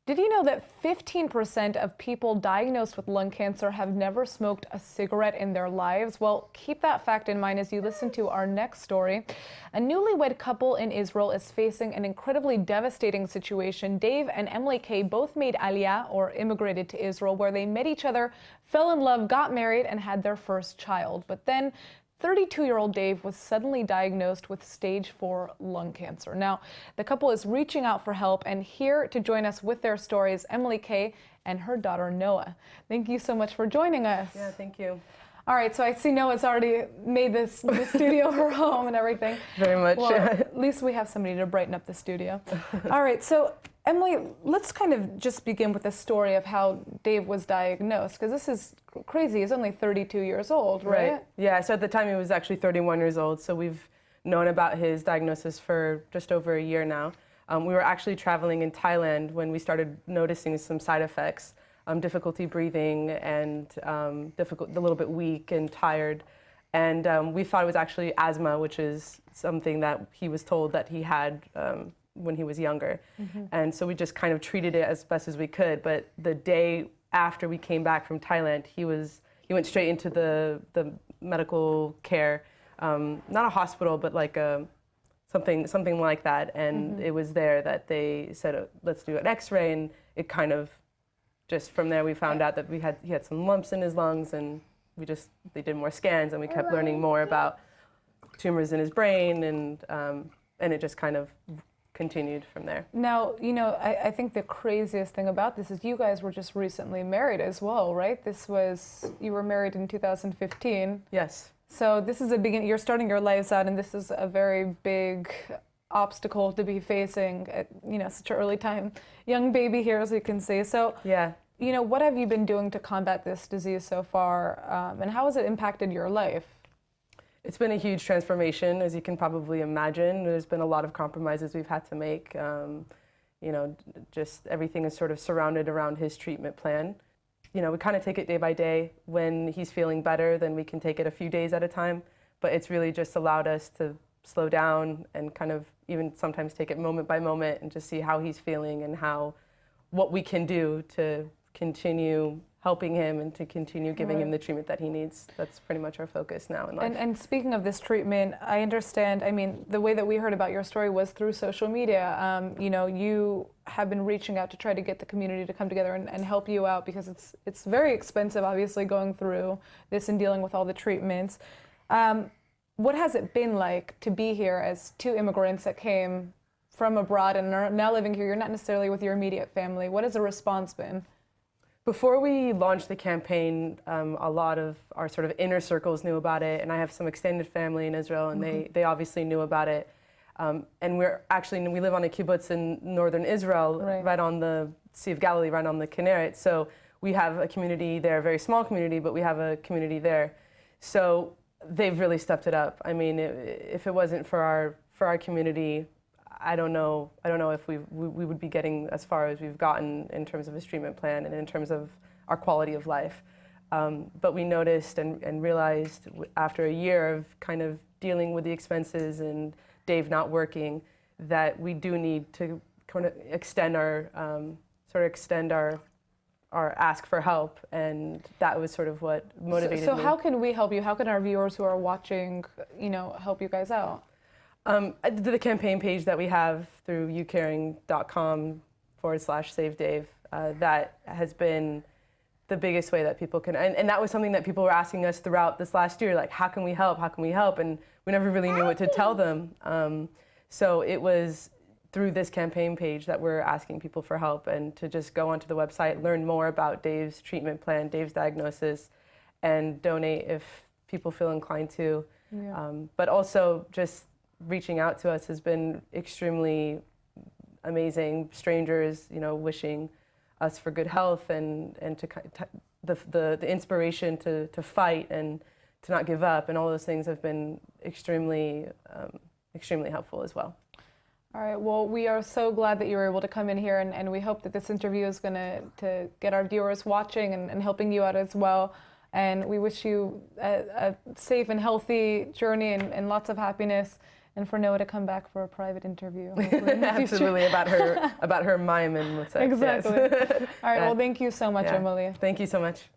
Did you know that 15% of people diagnosed with lung cancer have never smoked a cigarette in their lives? Well, keep that fact in mind as you listen to our next story. A newlywed couple in Israel is facing an incredibly devastating situation. Dave and Emily Kay both made Aliyah, or immigrated to Israel, where they met each other, fell in love, got married, and had their first child. But then 32-year-old Dave was suddenly diagnosed with stage 4 lung cancer. Now, the couple is reaching out for help, and here to join us with their stories, Emily Kay and her daughter, Noah. Thank you so much for joining us. Yeah, thank you. All right, so I see Noah's already made the studio her home and everything. Very much. Well, at least we have somebody to brighten up the studio. All right, so Emily, let's kind of just begin with the story of how Dave was diagnosed, because this is crazy. He's only 32 years old, right? Yeah, so at the time he was actually 31 years old, so we've known about his diagnosis for just over a year now. We were actually traveling in Thailand when we started noticing some side effects, difficulty breathing and a little bit weak and tired. And we thought it was actually asthma, which is something that he was told that he had when he was younger. Mm-hmm. And so we just kind of treated it as best as we could. But the day after we came back from Thailand, he went straight into the medical care, not a hospital, but like something like that. And mm-hmm. It was there that they said, let's do an X-ray. And it kind of, just from there, we found out that he had some lumps in his lungs, and they did more scans, and we kept learning more about tumors in his brain, and it just kind of continued from there. Now, I think the craziest thing about this is you guys were just recently married as well, right? You were married in 2015. Yes. So this is you're starting your lives out, and this is a very big obstacle to be facing at, such an early time. Young baby here, as you can see. So, yeah. What have you been doing to combat this disease so far, and how has it impacted your life? It's been a huge transformation, as you can probably imagine. There's been a lot of compromises we've had to make. Just everything is sort of surrounded around his treatment plan. We kind of take it day by day. When he's feeling better, then we can take it a few days at a time. But it's really just allowed us to slow down and kind of even sometimes take it moment by moment and just see how he's feeling and what we can do to continue helping him and to continue giving him the treatment that he needs. That's pretty much our focus now in life. And speaking of this treatment, I understand, the way that we heard about your story was through social media. You have been reaching out to try to get the community to come together and help you out, because it's very expensive, obviously, going through this and dealing with all the treatments. What has it been like to be here as two immigrants that came from abroad and are now living here? You're not necessarily with your immediate family. What has the response been? Before we launched the campaign, a lot of our sort of inner circles knew about it, and I have some extended family in Israel, and mm-hmm. they obviously knew about it. And we live on a kibbutz in northern Israel, right on the Sea of Galilee, right on the Kinneret. So we have a community there, a very small community, but we have a community there. So they've really stepped it up. If it wasn't for our community, I don't know if we would be getting as far as we've gotten in terms of his treatment plan and in terms of our quality of life. But we noticed and realized after a year of kind of dealing with the expenses and Dave not working, that we do need to kind of extend our ask for help, and that was sort of what motivated me. So how can we help you? How can our viewers who are watching, help you guys out? The campaign page that we have through youcaring.com/Save Dave, that has been the biggest way that people can, and that was something that people were asking us throughout this last year, like, how can we help? How can we help? And we never really knew what to tell them. So it was through this campaign page that we're asking people for help, and to just go onto the website, learn more about Dave's treatment plan, Dave's diagnosis, and donate if people feel inclined to. Yeah. But also just reaching out to us has been extremely amazing. Strangers, wishing us for good health and to the inspiration to fight and to not give up, and all those things have been extremely helpful as well. All right, well, we are so glad that you were able to come in here, and we hope that this interview is going to get our viewers watching and helping you out as well. And we wish you a safe and healthy journey and lots of happiness. And for Noah to come back for a private interview. hopefully in the future. Absolutely, about her mime and what's that? Exactly. Yes. All right, well, thank you so much, Yeah. Emily. Thank you so much.